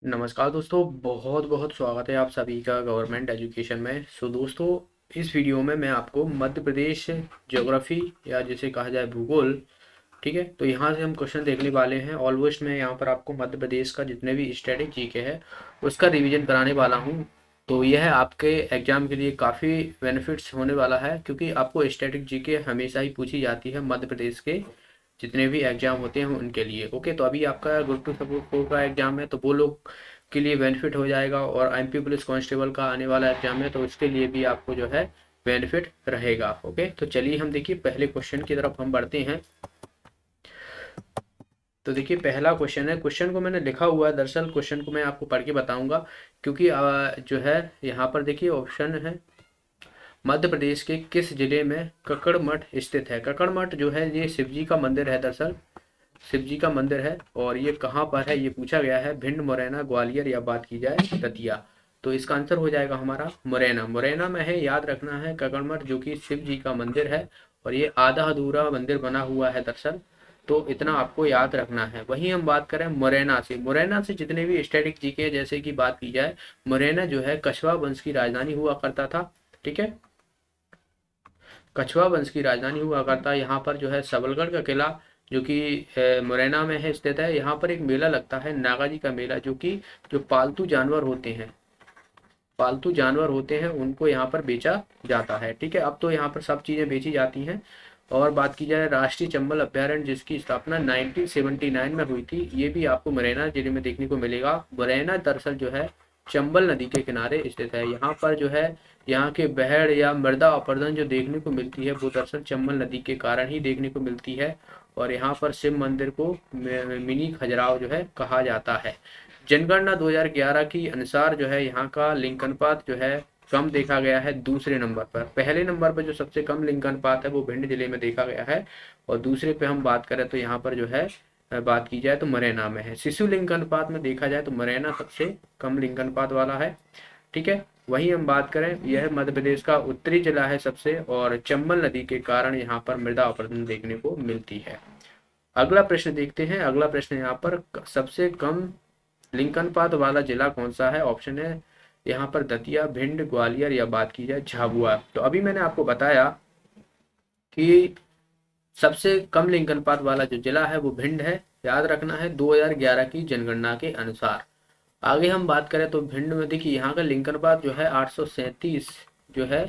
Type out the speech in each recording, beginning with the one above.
नमस्कार दोस्तों, बहुत बहुत स्वागत है आप सभी का गवर्नमेंट एजुकेशन में। दोस्तों, इस वीडियो में मैं आपको मध्य प्रदेश ज्योग्राफी या जिसे कहा जाए भूगोल, ठीक है, तो यहाँ से हम क्वेश्चन देखने वाले हैं। ऑलमोस्ट मैं यहाँ पर आपको मध्य प्रदेश का जितने भी स्टैटिक जीके है उसका रिवीजन कराने वाला हूँ। तो यह आपके एग्जाम के लिए काफ़ी बेनिफिट्स होने वाला है, क्योंकि आपको स्टैटिक जीके हमेशा ही पूछी जाती है मध्य प्रदेश के जितने भी एग्जाम होते हैं उनके लिए। ओके, तो अभी आपका ग्रुप टू सपोर्ट फोर का एग्जाम है, तो वो लोग के लिए बेनिफिट हो जाएगा, और एमपी पुलिस कांस्टेबल का आने वाला एग्जाम है, तो उसके लिए भी आपको जो है बेनिफिट रहेगा। ओके, तो चलिए हम देखिए पहले क्वेश्चन की तरफ हम बढ़ते हैं। तो देखिए पहला क्वेश्चन है, क्वेश्चन को मैंने लिखा हुआ है, दरअसल क्वेश्चन को मैं आपको पढ़ के बताऊंगा, क्योंकि जो है यहाँ पर देखिए ऑप्शन है मध्य प्रदेश के किस जिले में कक्कड़ मठ स्थित है। कक्कड़ मठ जो है ये शिव जी का मंदिर है, दरअसल शिव जी का मंदिर है, और ये कहाँ पर है ये पूछा गया है। भिंड, मुरैना, ग्वालियर या बात की जाए दतिया। तो इसका आंसर हो जाएगा हमारा मुरैना। मुरैना में है, याद रखना है, ककड़मठ जो कि शिव जी का मंदिर है, और ये आधा अधूरा मंदिर बना हुआ है दरअसल। तो इतना आपको याद रखना है। वहीं हम बात करें मुरैना से, मुरैना से जितने भी स्टैटिक जीके जैसे कि बात की जाए, मुरैना जो है कछवा वंश की राजधानी हुआ करता था। ठीक है, कछवा वंश की राजधानी हुआ करता है। यहाँ पर जो है सबलगढ़ का किला जो कि मुरैना में है स्थित है। यहाँ पर एक मेला लगता है नागा जी का मेला, जो कि जो पालतू जानवर होते हैं, पालतू जानवर होते हैं उनको यहाँ पर बेचा जाता है। ठीक है, अब तो यहाँ पर सब चीज़ें बेची जाती हैं। और बात की जाए राष्ट्रीय चंबल अभ्यारण्य जिसकी स्थापना 1979 में हुई थी, ये भी आपको मुरैना जिले में देखने को मिलेगा। मुरैना दरअसल जो है चंबल नदी के किनारे स्थित है। यहाँ पर जो है यहाँ के बहड़ या मृदा अपरदन जो देखने को मिलती है वो दरअसल चंबल नदी के कारण ही देखने को मिलती है। और यहाँ पर शिव मंदिर को मिनी खजुराहो जो है कहा जाता है। जनगणना 2011 की अनुसार जो है यहाँ का लिंगनपात जो है कम देखा गया है दूसरे नंबर पर। पहले नंबर पर जो सबसे कम लिंगनपात है वो भिंड जिले में देखा गया है, और दूसरे पे हम बात करें तो यहाँ पर जो है बात की जाए तो मुरैना में है। शिशु लिंगनपात में देखा जाए तो मुरैना सबसे कम लिंगनपात वाला है। ठीक है, वहीं हम बात करें, यह मध्य प्रदेश का उत्तरी जिला है सबसे, और चंबल नदी के कारण यहाँ पर मृदा अपरदन देखने को मिलती है। अगला प्रश्न देखते हैं। अगला प्रश्न यहाँ पर सबसे कम लिंकनपात वाला जिला कौन सा है। ऑप्शन है यहाँ पर दतिया, भिंड, ग्वालियर या बात की जाए झाबुआ। तो अभी मैंने आपको बताया कि सबसे कम लिंकनपात वाला जो जिला है वो भिंड है, याद रखना है 2011 की जनगणना के अनुसार। आगे हम बात करें तो भिंड में देखिए यहाँ का लिंकनपात जो है 837 जो है,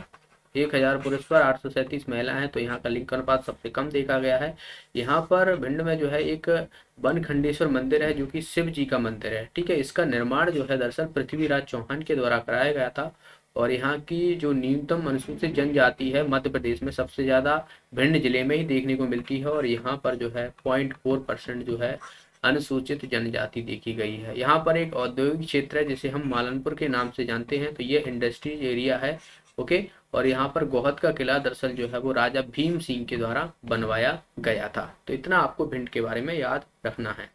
1000 पुरुष पर 837 महिला हैं, तो यहाँ का लिंग अनुपात सबसे कम देखा गया है। यहाँ पर भिंड में जो है एक बनखंडेश्वर मंदिर है जो कि शिव जी का मंदिर है। ठीक है, इसका निर्माण जो है दरअसल पृथ्वीराज चौहान के द्वारा कराया गया था। और यहाँ की जो न्यूनतम अनुसूचित जनजाति है मध्य प्रदेश में सबसे ज़्यादा भिंड जिले में ही देखने को मिलती है, और यहाँ पर जो है 0.4% जो है अनुसूचित जनजाति देखी गई है। यहाँ पर एक औद्योगिक क्षेत्र है जिसे हम मालनपुर के नाम से जानते हैं, तो ये इंडस्ट्रीज एरिया है। ओके, और यहाँ पर गोहद का किला दरअसल जो है वो राजा भीम सिंह के द्वारा बनवाया गया था। तो इतना आपको भिंड के बारे में याद रखना है।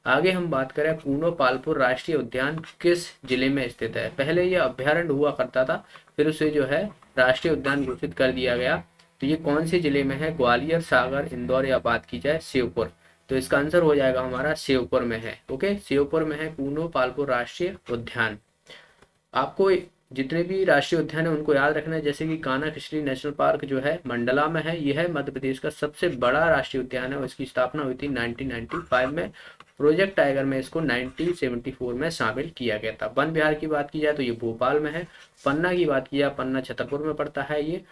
आगे हम बात करें, पूनो पालपुर राष्ट्रीय उद्यान किस जिले में स्थित है। पहले यह अभ्यारण्य हुआ करता था, फिर उसे जो है राष्ट्रीय उद्यान घोषित कर दिया गया। तो ये कौन से जिले में है, ग्वालियर, सागर, इंदौर या बात की जाए श्योपुर। तो इसका आंसर हो जाएगा हमारा श्योपुर में है। ओके, श्योपुर में है पूनो पालपुर राष्ट्रीय उद्यान। आपको जितने भी राष्ट्रीय उद्यान है उनको याद रखना है, जैसे कि कान्हा खिचड़ी नेशनल पार्क जो है मंडला में है, यह है मध्य प्रदेश का सबसे बड़ा राष्ट्रीय उद्यान है, और इसकी स्थापना हुई थी 1995 में। प्रोजेक्ट टाइगर में इसको 1974 में शामिल किया गया था। वन विहार की बात की जाए तो ये भोपाल में है। पन्ना की बात की जाए, पन्ना छतरपुर में पड़ता है ये।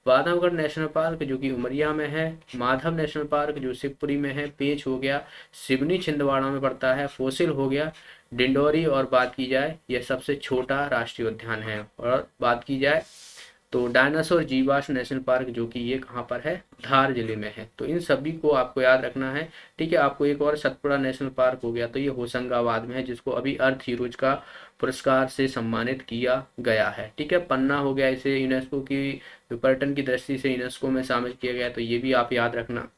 बांधवगढ़ नेशनल पार्क जो कि उमरिया में है। माधव नेशनल पार्क जो शिवपुरी में है। पेंच हो गया, सिवनी छिंदवाड़ा में पड़ता है। फोसिल हो गया डिंडोरी, और बात की जाए यह सबसे छोटा राष्ट्रीय उद्यान है। और बात की जाए तो डायनासोर जीवाश्म नेशनल पार्क जो कि ये कहाँ पर है, धार जिले में है। तो इन सभी को आपको याद रखना है। ठीक है, आपको एक और सतपुड़ा नेशनल पार्क हो गया, तो ये होशंगाबाद में है, जिसको अभी अर्थ हीरोज का पुरस्कार से सम्मानित किया गया है। ठीक है, पन्ना हो गया, इसे यूनेस्को की पर्यटन की दृष्टि से यूनेस्को में शामिल किया गया, तो ये भी आप याद रखना।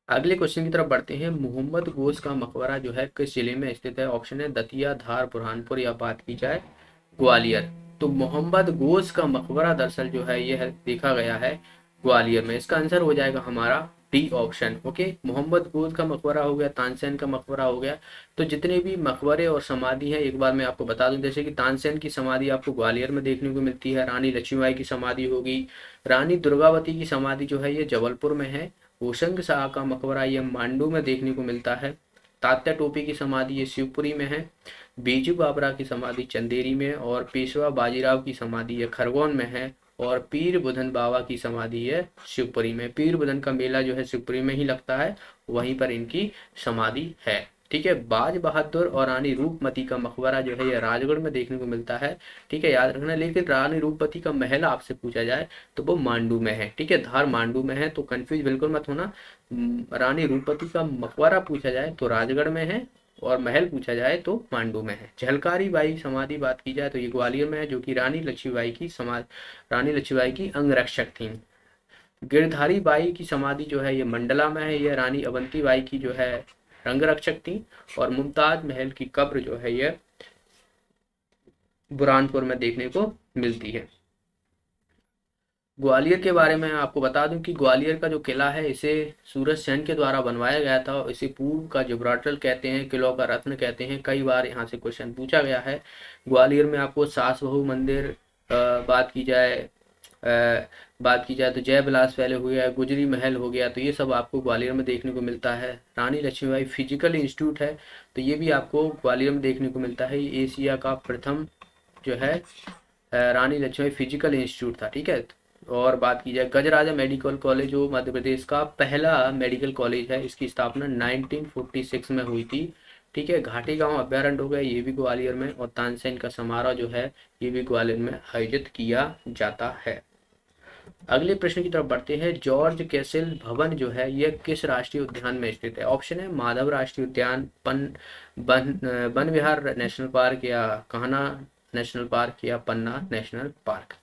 अगले क्वेश्चन की तरफ बढ़ते हैं। मोहम्मद गोश का मकबरा जो है किस जिले में स्थित है। ऑप्शन है दतिया, धार, बुरहानपुर या बात की जाए ग्वालियर। तो मोहम्मद गोश का मकबरा दरअसल जो है यह देखा गया है ग्वालियर में। इसका आंसर हो जाएगा हमारा डी ऑप्शन। ओके, मोहम्मद गोद का मकबरा हो गया, तानसेन का मकबरा हो गया। तो जितने भी मकबरे और समाधि हैं एक बार मैं आपको बता दूं, जैसे कि तानसेन की समाधि आपको ग्वालियर में देखने को मिलती है, रानी लक्ष्मीबाई की समाधि होगी, रानी दुर्गावती की समाधि जो है ये जबलपुर में है, होशंग शाह का मकबरा ये मांडू में देखने को मिलता है, तात्या टोपी की समाधि ये शिवपुरी में है, बीजू बाबरा की समाधि चंदेरी में, और पेशवा बाजीराव की समाधि ये खरगोन में है, और पीर बुधन बाबा की समाधि है शिवपुरी में। पीर बुधन का मेला जो है शिवपुरी में ही लगता है, वहीं पर इनकी समाधि है। ठीक है, बाज बहादुर और रानी रूपमती का मकबरा जो है ये राजगढ़ में देखने को मिलता है। ठीक है, याद रखना। लेकिन रानी रूपमती का महल आपसे पूछा जाए तो वो मांडू में है। ठीक है, धार मांडू में है, तो कंफ्यूज बिल्कुल मत होना। रानी रूपमती का मकबरा पूछा जाए तो राजगढ़ में है, और महल पूछा जाए तो मांडू में है। झलकारी बाई समाधि बात की जाए तो ये ग्वालियर में है, जो कि रानी लक्ष्मीबाई की अंगरक्षक थी। गिरधारी बाई की समाधि जो है ये मंडला में है, ये रानी अवंती बाई की जो है रंगरक्षक थी। और मुमताज महल की कब्र जो है ये बुरहानपुर में देखने को मिलती है। ग्वालियर के बारे में आपको बता दूं कि ग्वालियर का जो किला है इसे सूरज सेन के द्वारा बनवाया गया था, और इसे पूर्व का जिब्राल्टर कहते हैं, किलों का रत्न कहते हैं। कई बार यहाँ से क्वेश्चन पूछा गया है। ग्वालियर में आपको सास बहू मंदिर बात की जाए तो जय विलास पहले हो गया, गुजरी महल हो गया, तो ये सब आपको ग्वालियर में देखने को मिलता है। रानी लक्ष्मीबाई फिजिकल इंस्टीट्यूट है, तो ये भी आपको ग्वालियर में देखने को मिलता है। ये एशिया का प्रथम जो है रानी लक्ष्मीबाई फिजिकल इंस्टीट्यूट था। ठीक है, और बात की जाए गजराजा मेडिकल कॉलेज, जो मध्य प्रदेश का पहला मेडिकल कॉलेज है, इसकी स्थापना 1946 में हुई थी। ठीक है, घाटी गांव अभ्यारण्य हो गया, ये भी ग्वालियर में, और तानसेन का समारोह जो है ये भी ग्वालियर में आयोजित किया जाता है। अगले प्रश्न की तरफ बढ़ते हैं। जॉर्ज कैसल भवन जो है यह किस राष्ट्रीय उद्यान में स्थित है? ऑप्शन है माधव राष्ट्रीय उद्यान, वन विहार नेशनल पार्क, या कान्हा नेशनल पार्क, या पन्ना नेशनल पार्क।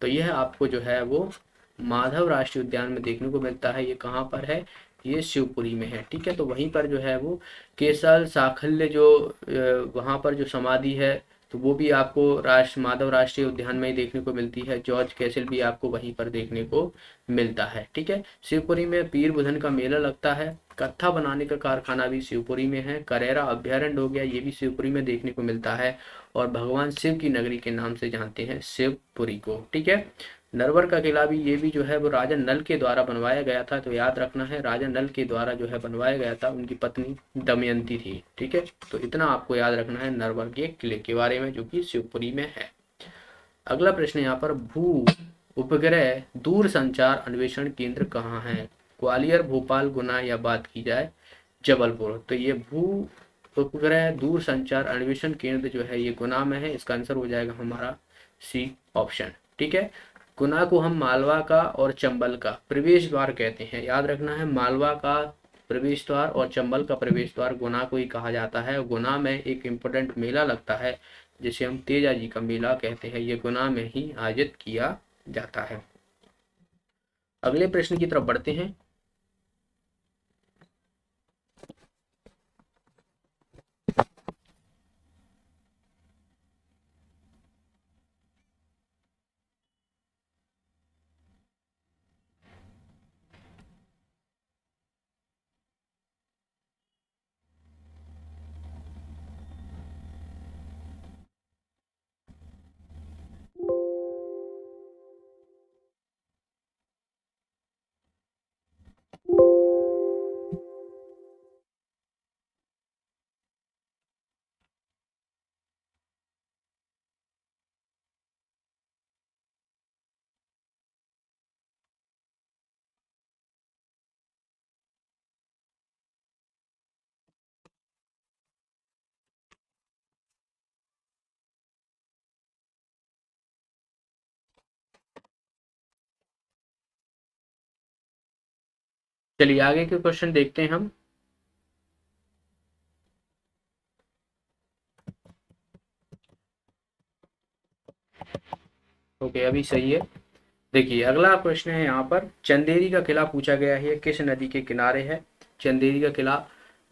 तो यह आपको जो है वो माधव राष्ट्रीय उद्यान में देखने को मिलता है। ये कहाँ पर है? ये शिवपुरी में है। ठीक है, तो वहीं पर जो है वो केसल साखल्य जो वहाँ पर जो समाधि है, तो वो भी आपको माधव राष्ट्रीय उद्यान में ही देखने को मिलती है। जॉर्ज कैसल भी आपको वहीं पर देखने को मिलता है। ठीक है, शिवपुरी में पीर बुधन का मेला लगता है। कत्था बनाने का कारखाना भी शिवपुरी में है। करेरा अभ्यारण्य हो गया, ये भी शिवपुरी में देखने को मिलता है। और भगवान शिव की नगरी के नाम से जानते हैं शिवपुरी को। ठीक है, नरवर का किला भी, ये भी जो है वो राजा नल के द्वारा बनवाया गया था। तो याद रखना है, राजा नल के द्वारा जो है बनवाया गया था, उनकी पत्नी दमयंती थी। ठीक है, तो इतना आपको याद रखना है नरवर के किले के बारे में, जो कि शिवपुरी में है। अगला प्रश्न यहाँ पर, भू उपग्रह दूर संचार अन्वेषण केंद्र कहाँ है? ग्वालियर, भोपाल, गुना, या बात की जाए जबलपुर। तो ये भू उपग्रह दूर संचार अन्वेषण केंद्र जो है ये गुना में है। इसका आंसर हो जाएगा हमारा सी ऑप्शन। ठीक है, गुना को हम मालवा का और चंबल का प्रवेश द्वार कहते हैं। याद रखना है, मालवा का प्रवेश द्वार और चंबल का प्रवेश द्वार गुना को ही कहा जाता है। गुना में एक इम्पोर्टेंट मेला लगता है जिसे हम तेजा जी का मेला कहते हैं, ये गुना में ही आयोजित किया जाता है। अगले प्रश्न की तरफ बढ़ते हैं। चलिए आगे के क्वेश्चन देखते हैं हम। ओके, अभी सही है। देखिए अगला प्रश्न है यहाँ पर, चंदेरी का किला पूछा गया है, किस नदी के किनारे है चंदेरी का किला?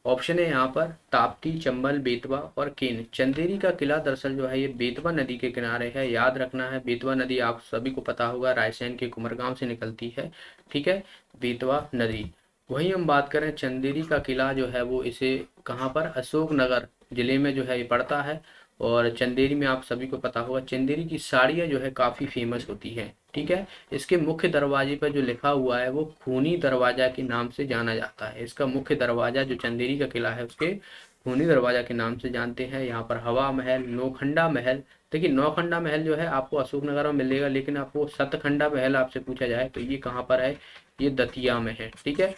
ऑप्शन है यहाँ पर ताप्ती, चंबल, बेतवा और केन। चंदेरी का किला दरअसल जो है ये बेतवा नदी के किनारे है। याद रखना है, बेतवा नदी आप सभी को पता होगा रायसेन के कुमरगांव से निकलती है। ठीक है, बेतवा नदी वहीं हम बात करें चंदेरी का किला जो है वो इसे कहाँ पर, अशोकनगर जिले में जो है ये पड़ता है। और चंदेरी में आप सभी को पता होगा चंदेरी की साड़ियाँ जो है काफ़ी फेमस होती हैं। ठीक है, इसके मुख्य दरवाजे पर जो लिखा हुआ है वो खूनी दरवाजा के नाम से जाना जाता है। इसका मुख्य दरवाजा जो चंदेरी का किला है उसके खूनी दरवाजा के नाम से जानते हैं। यहाँ पर हवा महल, नौखंडा महल, देखिए नौखंडा महल जो है आपको अशोकनगर में मिलेगा, लेकिन आपको सतखंडा महल आपसे पूछा जाए तो ये कहाँ पर है, ये दतिया में है। ठीक है,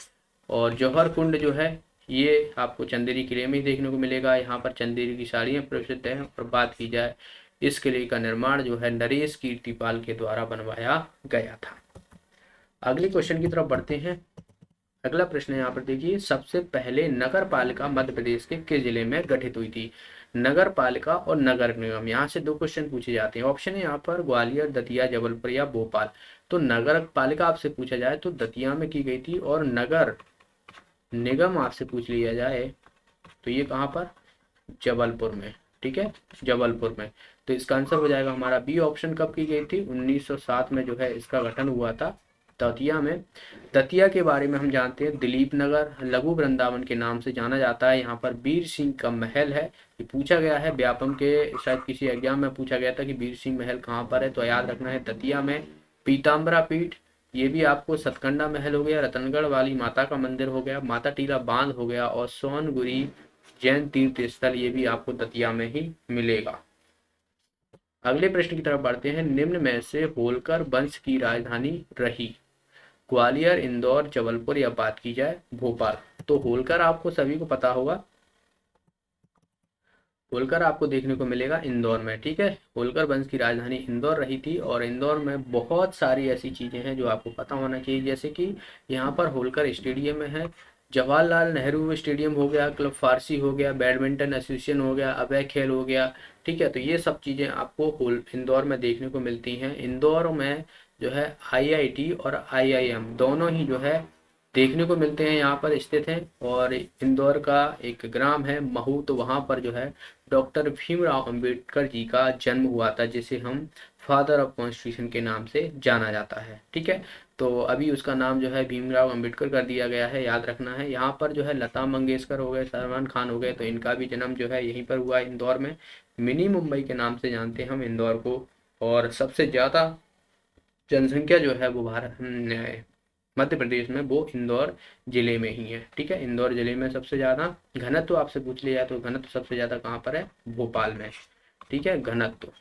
और जौहर कुंड जो है ये आपको चंदेरी किले में ही देखने को मिलेगा। यहाँ पर चंदेरी की साड़ियाँ प्रसिद्ध हैं। और बात की जाए इस किले का निर्माण जो है नरेश कीर्तिपाल के द्वारा बनवाया गया था। अगले क्वेश्चन की तरफ बढ़ते हैं। अगला प्रश्न यहाँ पर देखिए, सबसे पहले नगर पालिका मध्य प्रदेश के किस जिले में गठित हुई थी। नगर पालिका और नगर निगम, यहाँ से दो क्वेश्चन पूछे जाते हैं। ऑप्शन है यहाँ पर ग्वालियर, दतिया, जबलपुर या भोपाल। तो नगर पालिका आपसे पूछा जाए तो दतिया में की गई थी, और नगर निगम आपसे पूछ लिया जाए तो ये कहाँ पर, जबलपुर में। ठीक है, जबलपुर में। तो इसका आंसर हो जाएगा हमारा बी ऑप्शन। कब की गई थी, 1907 में जो है इसका गठन हुआ था दतिया में। दतिया के बारे में हम जानते हैं दिलीप नगर, लघु वृंदावन के नाम से जाना जाता है। यहाँ पर वीर सिंह का महल है, ये पूछा गया है व्यापम के, शायद किसी एग्जाम में पूछा गया था कि वीर सिंह महल कहाँ पर है, तो याद रखना है दतिया में। पीताम्बरा पीठ, ये भी आपको सतकंडा महल हो गया, रतनगढ़ वाली माता का मंदिर हो गया, माता टीला बांध हो गया, और सोनगुरी जैन तीर्थ स्थल ये भी आपको दतिया में ही मिलेगा। अगले प्रश्न की तरफ बढ़ते हैं। निम्न में से होलकर वंश की राजधानी रही, ग्वालियर, इंदौर, जबलपुर या बात की जाए भोपाल। तो होलकर आपको सभी को पता होगा, होलकर आपको देखने को मिलेगा इंदौर में। ठीक है, होलकर वंश की राजधानी इंदौर रही थी। और इंदौर में बहुत सारी ऐसी चीजें हैं जो आपको पता होना चाहिए, जैसे कि यहाँ पर होलकर स्टेडियम है, जवाहरलाल नेहरू स्टेडियम हो गया, क्लब फारसी हो गया, बैडमिंटन एसोसिएशन हो गया, अभय खेल हो गया। ठीक है, तो ये सब चीजें आपको इंदौर में देखने को मिलती हैं। इंदौर में जो है आईआईटी और आईआईएम दोनों ही जो है देखने को मिलते हैं, यहाँ पर स्थित हैं। और इंदौर का एक ग्राम है महू, तो वहाँ पर जो है डॉक्टर भीमराव अंबेडकर जी का जन्म हुआ था, जिसे हम फादर ऑफ कॉन्स्टिट्यूशन के नाम से जाना जाता है। ठीक है, तो अभी उसका नाम जो है भीमराव अंबेडकर कर दिया गया है, याद रखना है। यहाँ पर जो है लता मंगेशकर हो गए, सलमान खान हो गए, तो इनका भी जन्म जो है यहीं पर हुआ इंदौर में। मिनी मुंबई के नाम से जानते हैं हम इंदौर को। और सबसे ज़्यादा जनसंख्या जो है वो भारत मध्य प्रदेश में वो इंदौर जिले में ही है। ठीक है, इंदौर जिले में सबसे ज्यादा घनत्व आपसे पूछ लिया तो घनत्व सबसे ज्यादा कहाँ पर है, भोपाल में। ठीक है, घनत्व।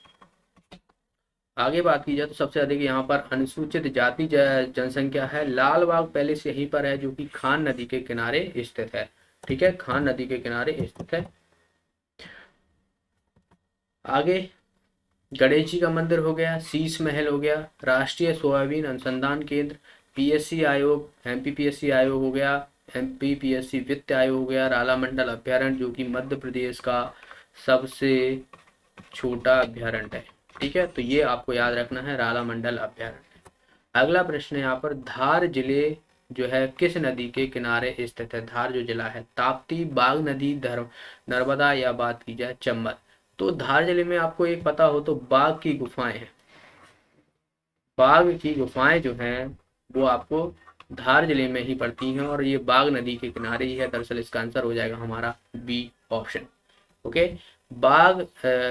आगे बात की जाए तो सबसे अधिक यहाँ पर अनुसूचित जाति जनसंख्या है, लाल बाग पैलेस यहीं पर है जो कि खान नदी के किनारे स्थित है। ठीक है, खान नदी के किनारे स्थित है। आगे गणेश जी का मंदिर हो गया, शीश महल हो गया, राष्ट्रीय सोयाबीन अनुसंधान केंद्र, पीएससी आयोग, एमपीपीएससी आयोग हो गया, एमपीपीएससी वित्त आयोग हो गया, राला मंडल अभ्यारण्य जो कि मध्य प्रदेश का सबसे छोटा अभ्यारण्य है। ठीक है, तो ये आपको याद रखना है, राला मंडल अभ्यारण्य। अगला प्रश्न है यहाँ पर, धार जिले जो है किस नदी के किनारे स्थित है। धार जो जिला है, ताप्ती, बाघ नदी, नर्मदा या बात की जाए चंबल। तो धार जिले में आपको एक पता हो तो बाघ की गुफाएं हैं, बाघ की गुफाएं जो हैं वो आपको धार जिले में ही पड़ती हैं, और ये बाघ नदी के किनारे ही है। दरअसल इसका आंसर हो जाएगा हमारा बी ऑप्शन। ओके, बाघ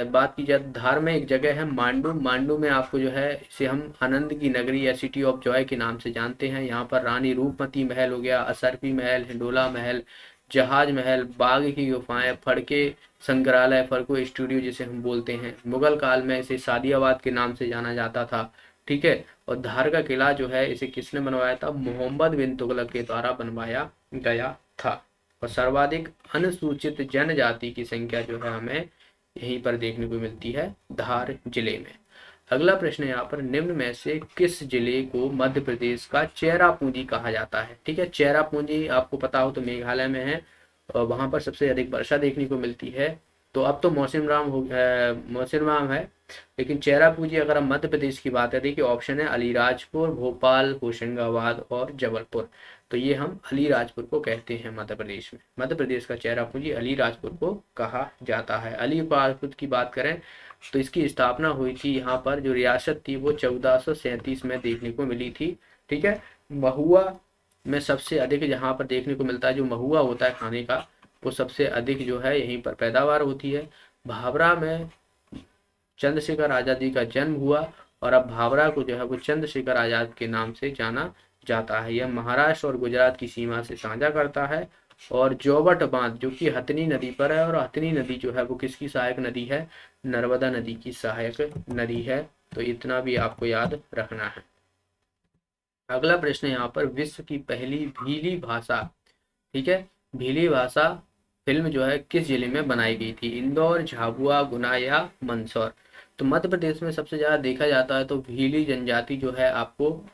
बात की जाए धार में एक जगह है मांडू, मांडू में आपको जो है इसे हम आनंद की नगरी या सिटी ऑफ जॉय के नाम से जानते हैं। यहाँ पर रानी रूपमती महल हो गया, असरफी महल, हिंडोला महल, जहाज महल, बाघ की गुफाएं, फड़के संग्रहालय, फड़को स्टूडियो जिसे हम बोलते हैं, मुगल काल में इसे सादियाबाद के नाम से जाना जाता था। ठीक है, और धार का किला जो है इसे किसने बनवाया था, मोहम्मद बिन तुगलक के द्वारा बनवाया गया था। और सर्वाधिक अनुसूचित जनजाति की संख्या जो है हमें यहीं पर देखने को मिलती है, धार जिले में। अगला प्रश्न है यहाँ पर, निम्न में से किस जिले को मध्य प्रदेश का चेरापूंजी कहा जाता है। ठीक है, चेरापूंजी आपको पता हो तो मेघालय में है, और वहां पर सबसे अधिक वर्षा देखने को मिलती है। तो अब तो मौसिनराम है, लेकिन चेरापूंजी अगर हम मध्य प्रदेश की बात करें कि ऑप्शन है अलीराजपुर, भोपाल, होशंगाबाद और जबलपुर। तो ये हम अलीराजपुर को कहते हैं मध्य प्रदेश में। मध्य प्रदेश का चेरापूंजी अलीराजपुर को कहा जाता है। अलीराजपुर की बात करें तो इसकी स्थापना हुई थी, यहाँ पर जो रियासत थी वो 1437 में देखने को मिली थी। ठीक है, महुआ में सबसे अधिक जहाँ पर देखने को मिलता है, जो महुआ होता है खाने का, वो सबसे अधिक जो है यहीं पर पैदावार होती है। भाभरा में चंद्रशेखर आजाद जी का जन्म हुआ और अब भाभरा को जो है वो चंद्रशेखर आजाद के नाम से जाना जाता है। यह महाराष्ट्र और गुजरात की सीमा से साझा करता है। और जोबट बांध जो कि हथनी नदी पर है, और हथनी नदी जो है वो किसकी सहायक नदी है? नर्मदा नदी की सहायक नदी है। तो इतना भी आपको याद रखना है। अगला प्रश्न यहाँ पर, विश्व की पहली भीली भाषा, ठीक है, भीली भाषा फिल्म जो है किस जिले में बनाई गई थी? इंदौर, झाबुआ, गुना या मंदसौर? तो मध्य प्रदेश में सबसे ज्यादा देखा जाता है, तो भीली जनजाति जो है आपको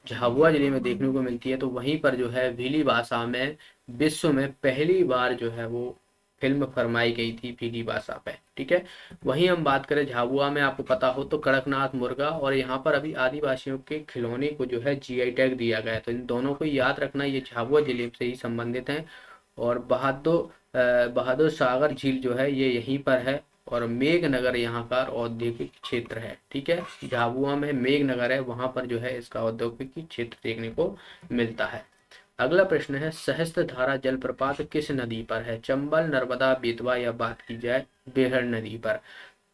झाबुआ जिले में देखने को मिलती है। तो वहीं पर जो है भीली भाषा में विश्व में पहली बार जो है वो फिल्म फरमाई गई थी भीली भाषा पे, ठीक है। वहीं हम बात करें झाबुआ में, आपको पता हो तो कड़कनाथ मुर्गा, और यहाँ पर अभी आदिवासियों के खिलौने को जो है जीआई टैग दिया गया है। तो इन दोनों को याद रखना, ये झाबुआ जिले से ही संबंधित हैं। और बहादुर सागर झील जो है ये यहीं पर है। और मेघनगर यहाँ का औद्योगिक क्षेत्र है, ठीक है। झाबुआ में मेघनगर है, वहां पर जो है इसका औद्योगिक क्षेत्र देखने को मिलता है। अगला प्रश्न है, सहस्त्रधारा जलप्रपात किस नदी पर है? चंबल, नर्मदा, बेतवा या बात की जाए बेहड़ नदी पर?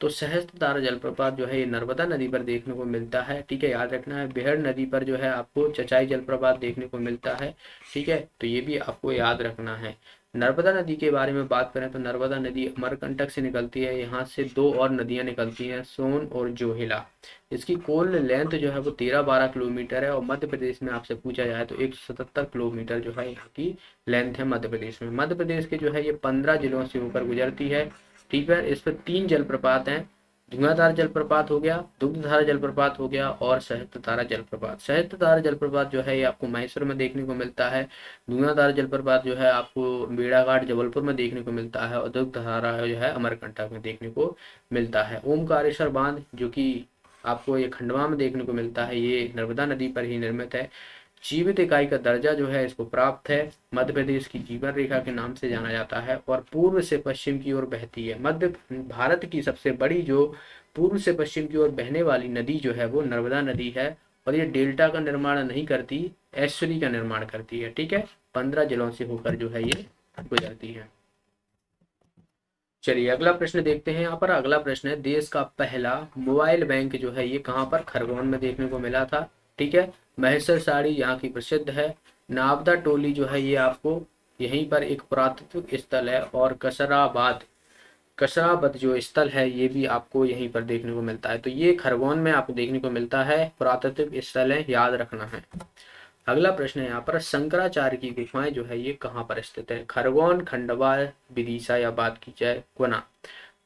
तो सहस्त्रधारा जलप्रपात जो है ये नर्मदा नदी पर देखने को मिलता है, ठीक है, याद रखना है। बेहड़ नदी पर जो है आपको चचाई जलप्रपात देखने को मिलता है, ठीक है, तो ये भी आपको याद रखना है। नर्मदा नदी के बारे में बात करें तो नर्मदा नदी अमरकंटक से निकलती है। यहाँ से दो और नदियां निकलती हैं, सोन और जोहिला। इसकी कुल लेंथ जो है वो 13-12 किलोमीटर है। और मध्य प्रदेश में आपसे पूछा जाए तो 177 किलोमीटर जो है यहाँ की लेंथ है मध्य प्रदेश में। मध्य प्रदेश के जो है ये 15 जिलों से होकर गुजरती है, ठीक है। इस पर 3 जलप्रपात हैं, धुआंधार जलप्रपात हो गया, दुग्धधारा जलप्रपात हो गया, और सहस्त्रधारा जलप्रपात। सहस्त्रधारा जलप्रपात जो है ये आपको महेश्वर में देखने को मिलता है। धुआंधार जलप्रपात जो है आपको बेड़ाघाट जबलपुर में देखने को मिलता है। और दुग्धधारा जो है अमरकंटक में देखने को मिलता है। ओमकारेश्वर बांध जो कि आपको ये खंडवा में देखने को मिलता है, ये नर्मदा नदी पर ही निर्मित है। जीवित इकाई का दर्जा जो है इसको प्राप्त है, मध्य प्रदेश की जीवन रेखा के नाम से जाना जाता है, और पूर्व से पश्चिम की ओर बहती है। मध्य भारत की सबसे बड़ी जो पूर्व से पश्चिम की ओर बहने वाली नदी जो है वो नर्मदा नदी है। और ये डेल्टा का निर्माण नहीं करती, एस्चुरी का निर्माण करती है, ठीक है। 15 जिलों से होकर जो है ये गुजरती है। चलिए अगला प्रश्न देखते हैं। यहाँ पर अगला प्रश्न है, देश का पहला मोबाइल बैंक जो है ये कहाँ पर? खरगोन में देखने को मिला था, ठीक है। महेश्वर साड़ी यहाँ की प्रसिद्ध है। नावदा टोली जो है ये आपको यहीं पर एक पुरातत्व स्थल है। और कशराबत जो स्थल है ये भी आपको यहीं पर देखने को मिलता है। तो ये खरगोन में आपको देखने को मिलता है, पुरातत्व स्थल है, याद रखना है। अगला प्रश्न है यहाँ पर, शंकराचार्य की गुफाएं जो है ये कहाँ पर स्थित है? खरगोन, खंडवा, विदिशा या बात की जाए गुना?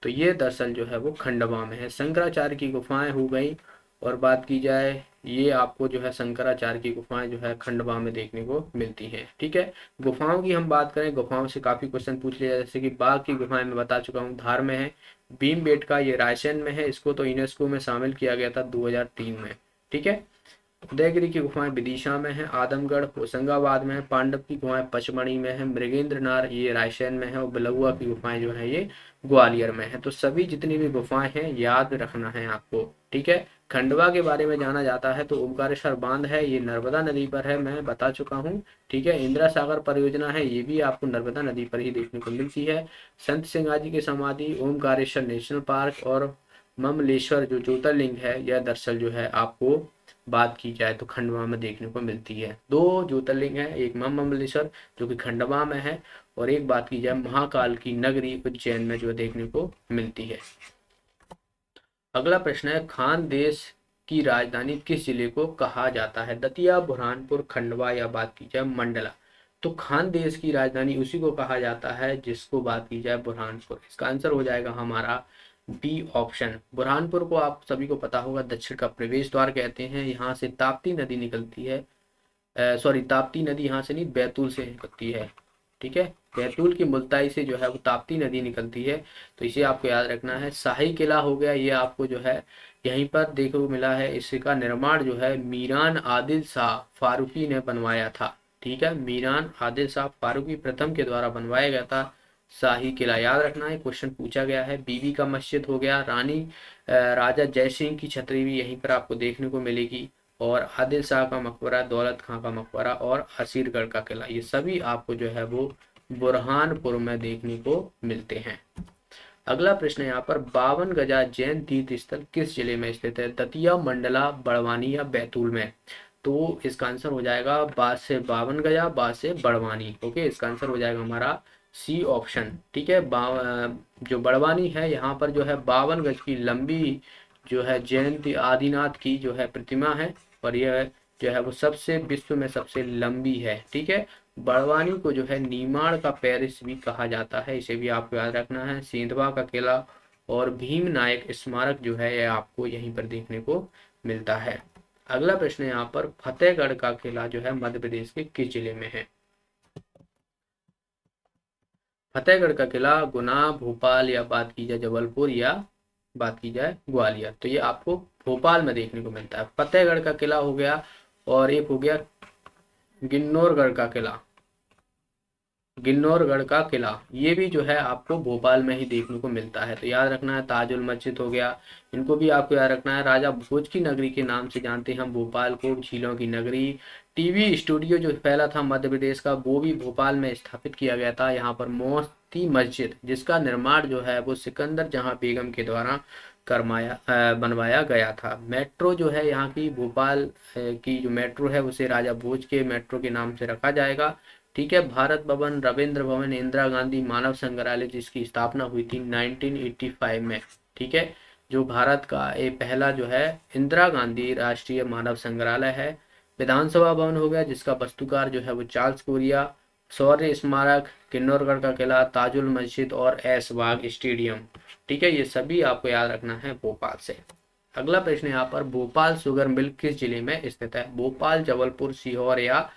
तो ये दरअसल जो है वो खंडवा में है, शंकराचार्य की गुफाएं हो गई। और बात की जाए ये आपको जो है शंकराचार्य की गुफाएं जो है खंडवा में देखने को मिलती हैं, ठीक है। गुफाओं की हम बात करें, गुफाओं से काफी क्वेश्चन पूछ लिया, जैसे कि बाघ की गुफाएं मैं बता चुका हूँ, धार में है। भीमबेटका ये रायसेन में है, इसको तो यूनेस्को में शामिल किया गया था 2003 में, ठीक है। उदयगिरि की गुफाएं विदिशा में है, आदमगढ़ होशंगाबाद में है, पांडव की गुफाएं पचमढ़ी में है, मृगेंद्रनाथ ये रायसेन में है, और बिलुआ की गुफाएं जो है ये ग्वालियर में है। तो सभी जितनी भी गुफाएं हैं याद रखना है आपको, ठीक है। खंडवा के बारे में जाना जाता है तो ओमकारेश्वर बांध है, ये नर्मदा नदी पर है, मैं बता चुका हूँ, ठीक है। इंदिरा सागर परियोजना है, ये भी आपको नर्मदा नदी पर ही देखने को मिलती है। संत सिंगाजी की समाधि, ओमकारेश्वर नेशनल पार्क, और ममलेश्वर जो ज्योतिर्लिंग है यह दरअसल जो है आपको बात की जाए तो खंडवा में देखने को मिलती है। दो ज्योतिर्लिंग है, एक महामंडलेश्वर जो कि खंडवा में है, और एक बात की जाए महाकाल की नगरी उज्जैन में जो देखने को मिलती है। अगला प्रश्न है, खानदेश की राजधानी किस जिले को कहा जाता है? दतिया, बुरहानपुर, खंडवा या बात की जाए मंडला? तो खानदेश की राजधानी उसी को कहा जाता है जिसको बात की जाए बुरहानपुर। इसका आंसर हो जाएगा हमारा बी ऑप्शन। बुरहानपुर को आप सभी को पता होगा दक्षिण का प्रवेश द्वार कहते हैं। यहाँ से ताप्ती नदी निकलती है, सॉरी ताप्ती नदी यहाँ से नहीं, बैतूल से निकलती है, ठीक है। बैतूल की मुल्ताई से जो है वो ताप्ती नदी निकलती है, तो इसे आपको याद रखना है। शाही किला हो गया, ये आपको जो है यहीं पर देखने को मिला है। इसका निर्माण जो है मीरान आदिल शाह फारूकी ने बनवाया था, ठीक है। मीरान आदिल शाह फारूकी प्रथम के द्वारा बनवाया गया था शाही किला, याद रखना है, क्वेश्चन पूछा गया है। बीबी का मस्जिद हो गया, राजा जय सिंह की छतरी भी यहीं पर आपको देखने को मिलेगी। और आदिल शाह का मकबरा, दौलत खां का मकबरा और असीरगढ़ का किला, ये सभी आपको जो है वो बुरहानपुर में देखने को मिलते हैं। अगला प्रश्न है यहाँ पर, 52 गजा जैन तीर्थ स्थल किस जिले में स्थित है? दतिया, मंडला, बड़वानी या बैतूल में? तो इसका आंसर हो जाएगा बाद से 52 गजा, बाद से बड़वानी। ओके, इसका आंसर हो जाएगा हमारा सी ऑप्शन। ठीक है, जो बड़वानी है यहाँ पर जो है 52 गज की लंबी जो है जयंती आदिनाथ की जो है प्रतिमा है, और यह जो है वो सबसे विश्व में सबसे लंबी है। ठीक है, बड़वानी को जो है नीमाड़ का पेरिस भी कहा जाता है, इसे भी आपको याद रखना है। सेंधवा का किला और भीम नायक स्मारक जो है यह आपको यहीं पर देखने को मिलता है। अगला प्रश्न है यहाँ पर, फतेहगढ़ का किला जो है मध्य प्रदेश के किस जिले में है? फतेहगढ़ का किला गुना, भोपाल या बात की जाए जबलपुर या बात की जाए ग्वालियर, तो ये आपको भोपाल में देखने को मिलता है। फतेहगढ़ का किला हो गया, और एक हो गया गिन्नौरगढ़ का किला। गिन्नौरगढ़ का किला ये भी जो है आपको भोपाल में ही देखने को मिलता है, तो याद रखना है। ताजुल मस्जिद हो गया, इनको भी आपको याद रखना है। राजा भोज की नगरी के नाम से जानते हैं हम भोपाल को, झीलों की नगरी। टीवी स्टूडियो जो पहला था मध्य प्रदेश का, वो भी भोपाल में स्थापित किया गया था। यहाँ पर मोती मस्जिद, जिसका निर्माण जो है वो सिकंदर जहां बेगम के द्वारा बनवाया गया था। मेट्रो जो है यहाँ की भोपाल की जो मेट्रो है उसे राजा भोज के मेट्रो के नाम से रखा जाएगा। ठीक है, भारत भवन, रविंद्र भवन, इंदिरा गांधी मानव संग्रहालय जिसकी स्थापना हुई थी 1985 में। ठीक है, जो भारत का ये पहला जो है इंदिरा गांधी राष्ट्रीय मानव संग्रहालय है। विधानसभा भवन हो गया, जिसका वास्तुकार जो है वो चार्ल्स कोरिया। शौर्य स्मारक, किन्नौरगढ़ का किला, ताजुल मस्जिद और ऐशबाग स्टेडियम। ठीक है, ये सभी आपको याद रखना है भोपाल से। अगला प्रश्न यहाँ पर, भोपाल शुगर मिल किस जिले में स्थित है? भोपाल, जबलपुर, सीहोर या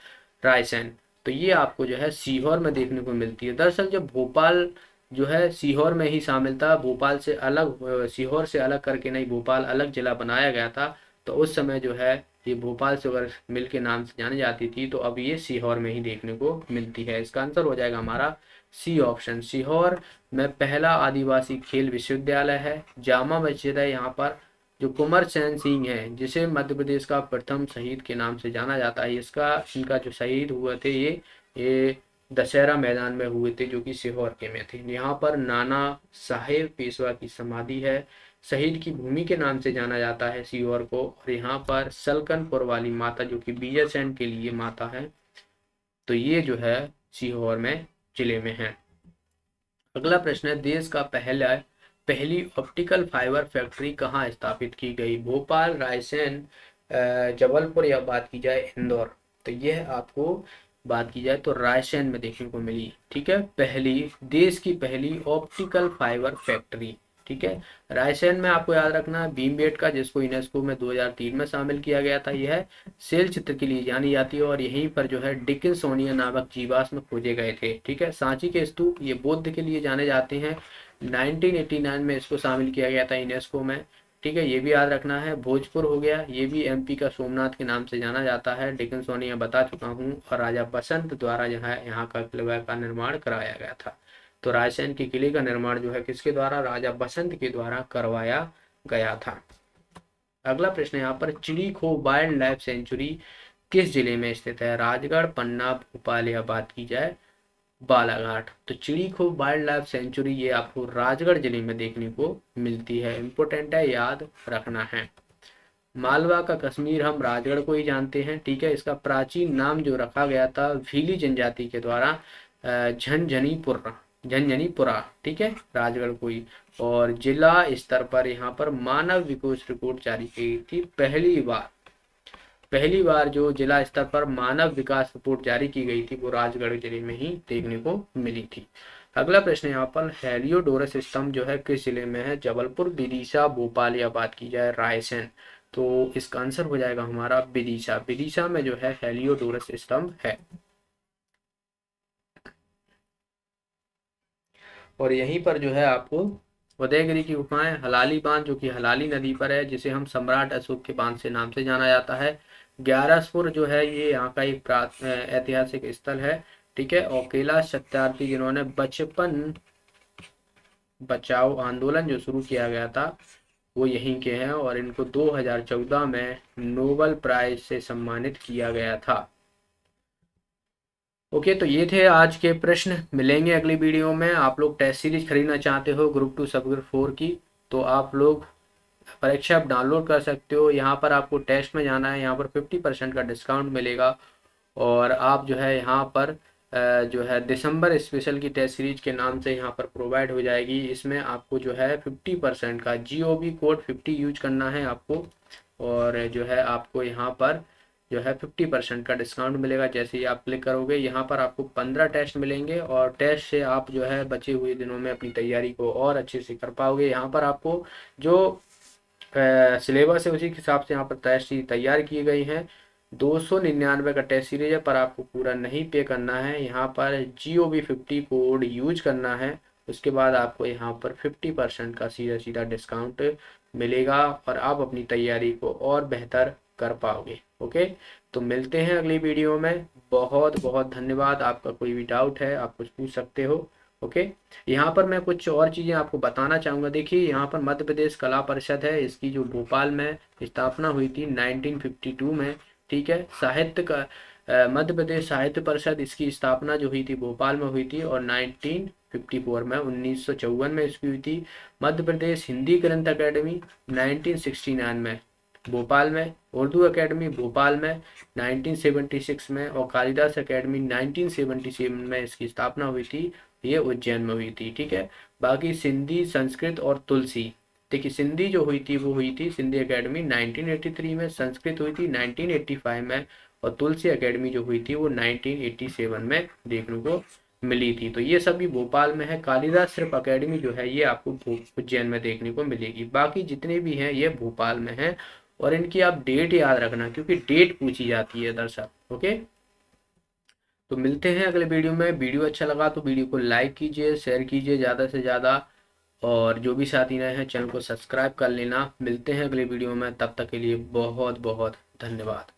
रायसेन? तो ये आपको जो है सीहोर में देखने को मिलती है। दरअसल जब भोपाल जो है सीहोर में ही शामिल था, भोपाल से अलग, सीहोर से अलग करके नहीं, भोपाल अलग जिला बनाया गया था, तो उस समय जो है ये भोपाल शुगर मिल के नाम से जानी जाती थी, तो अब ये सीहोर में ही देखने को मिलती है। इसका आंसर हो जाएगा हमारा सी ऑप्शन। सीहोर में पहला आदिवासी खेल विश्वविद्यालय है। जामा मस्जिद है यहाँ पर। जो कुंवर सेन सिंह है, जिसे मध्य प्रदेश का प्रथम शहीद के नाम से जाना जाता है, इनका जो शहीद हुए थे ये दशहरा मैदान में हुए थे, जो कि सीहोर के में थे। यहाँ पर नाना साहेब पेशवा की समाधि है। शहीद की भूमि के नाम से जाना जाता है सीहोर को। और यहाँ पर सलकनपुर वाली माता जो कि बीजर सेन के लिए माता है, तो ये जो है सीहोर में जिले में है। अगला प्रश्न है, देश का पहली ऑप्टिकल फाइबर फैक्ट्री कहाँ स्थापित की गई? भोपाल, रायसेन, जबलपुर या बात की जाए इंदौर? तो यह आपको बात की जाए तो रायसेन में देखने को मिली। ठीक है, देश की पहली ऑप्टिकल फाइबर फैक्ट्री। ठीक है, रायसेन में आपको याद रखना है भीमबेटका, जिसको यूनेस्को में 2003 में शामिल किया गया था। यह सेल चित्र के लिए जानी जाती है, और यहीं पर जो है डिकिंसोनिया नामक जीवाश्म खोजे गए थे। ठीक है, सांची के स्तूप ये बुद्ध के लिए जाने जाते हैं। 1989 में इसको शामिल किया गया था यूनेस्को में। ठीक है, ये भी याद रखना है। भोजपुर हो गया, ये भी एमपी का सोमनाथ के नाम से जाना जाता है। डिकिंसोनिया बता चुका हूँ, और राजा बसंत द्वारा जो है यहाँ का किले का निर्माण कराया गया था। तो रायसेन के किले का निर्माण जो है किसके द्वारा? राजा बसंत के द्वारा करवाया गया था। अगला प्रश्न यहाँ पर, चिड़ीखो वाइल्ड लाइफ सेंचुरी किस जिले में स्थित है? राजगढ़, पन्ना, भोपाल या बात की जाए बालाघाट? तो चिड़ीखो वाइल्ड लाइफ सेंचुरी ये आपको राजगढ़ जिले में देखने को मिलती है। इंपोर्टेंट है, याद रखना है। मालवा का कश्मीर हम राजगढ़ को ही जानते हैं। ठीक है, इसका प्राचीन नाम जो रखा गया था भीली जनजाति के द्वारा झंझनीपुरा। ठीक है, राजगढ़ को ही। और जिला स्तर पर यहाँ पर मानव विकास रिपोर्ट जारी की गई थी पहली बार जो जिला स्तर पर मानव विकास रिपोर्ट जारी की गई थी वो राजगढ़ जिले में ही देखने को मिली थी। अगला प्रश्न यहाँ पर, हेलियोडोरस स्तंभ जो है किस जिले में है? जबलपुर, विदिशा, भोपाल या बात की जाए रायसेन? तो इसका आंसर हो जाएगा हमारा विदिशा। विदिशा में जो है हेलियोडोरस स्तंभ है। और यहीं पर जो है आपको उदयगिरी की गुफाएं, हलाली बांध जो कि हलाली नदी पर है, जिसे हम सम्राट अशोक के बांध से नाम से जाना जाता है। ग्यारसपुर जो है ये यहाँ का एक ऐतिहासिक स्थल है। ठीक है, और कैलाश सत्यार्थी जिन्होंने बचपन बचाओ आंदोलन जो शुरू किया गया था वो यहीं के हैं और इनको 2014 में नोबेल प्राइज से सम्मानित किया गया था। ओके, तो ये थे आज के प्रश्न। मिलेंगे अगली वीडियो में। आप लोग टेस्ट सीरीज खरीदना चाहते हो ग्रुप 2 सब ग्रुप 4 की, तो आप लोग परीक्षा ऐप डाउनलोड कर सकते हो। यहाँ पर आपको टेस्ट में जाना है, यहाँ पर 50% का डिस्काउंट मिलेगा। और आप जो है यहाँ पर जो है दिसंबर स्पेशल की टेस्ट सीरीज के नाम से यहाँ पर प्रोवाइड हो जाएगी। इसमें आपको जो है 50% का GOB कोड 50 यूज करना है आपको, और जो है आपको यहाँ पर जो है 50% का डिस्काउंट मिलेगा। जैसे ही आप क्लिक करोगे यहाँ पर आपको 15 टेस्ट मिलेंगे, और टेस्ट से आप जो है बचे हुए दिनों में अपनी तैयारी को और अच्छे से कर पाओगे। यहाँ पर आपको जो सिलेबस है उसी के हिसाब से यहाँ पर टेस्ट सीरीज तैयार की गई हैं। 299 का टेस्ट सीरीज है, पर आपको पूरा नहीं पे करना है। यहाँ पर GOB 50 कोड यूज करना है। उसके बाद आपको यहाँ पर 50% का सीधा सीधा डिस्काउंट मिलेगा, और आप अपनी तैयारी को और बेहतर कर पाओगे। ओके, तो मिलते हैं अगली वीडियो में। बहुत बहुत धन्यवाद। आपका कोई भी डाउट है आप कुछ पूछ सकते हो। ओके, यहाँ पर मैं कुछ और चीज़ें आपको बताना चाहूँगा। देखिए, यहाँ पर मध्य प्रदेश कला परिषद है, इसकी जो भोपाल में स्थापना हुई थी 1952 में। ठीक है, साहित्य का मध्य प्रदेश साहित्य परिषद, इसकी स्थापना जो हुई थी भोपाल में हुई थी, और 1954 में 1954 में इसकी हुई थी। मध्य प्रदेश हिंदी ग्रंथ अकेडमी 1969 में भोपाल में, उर्दू एकेडमी भोपाल में 1976 में, और कालिदास एकेडमी 1977 में इसकी स्थापना हुई थी। ये उज्जैन में हुई थी। ठीक है, बाकी सिंधी, संस्कृत और तुलसी, देखिए सिंधी जो हुई थी वो हुई थी सिंधी एकेडमी 1983 में, संस्कृत हुई थी 1985 में, और तुलसी एकेडमी जो हुई थी वो 1987 में देखने को मिली थी। तो ये सभी भोपाल में है। कालिदास सिर्फ एकेडमी जो है ये आपको उज्जैन में देखने को मिलेगी। बाकी जितने भी हैं ये भोपाल में हैं, और इनकी आप डेट याद रखना, क्योंकि डेट पूछी जाती है दरअसल। ओके, तो मिलते हैं अगले वीडियो में। वीडियो अच्छा लगा तो वीडियो को लाइक कीजिए, शेयर कीजिए ज़्यादा से ज़्यादा, और जो भी साथी नए हैं चैनल को सब्सक्राइब कर लेना। मिलते हैं अगले वीडियो में, तब तक के लिए बहुत बहुत धन्यवाद।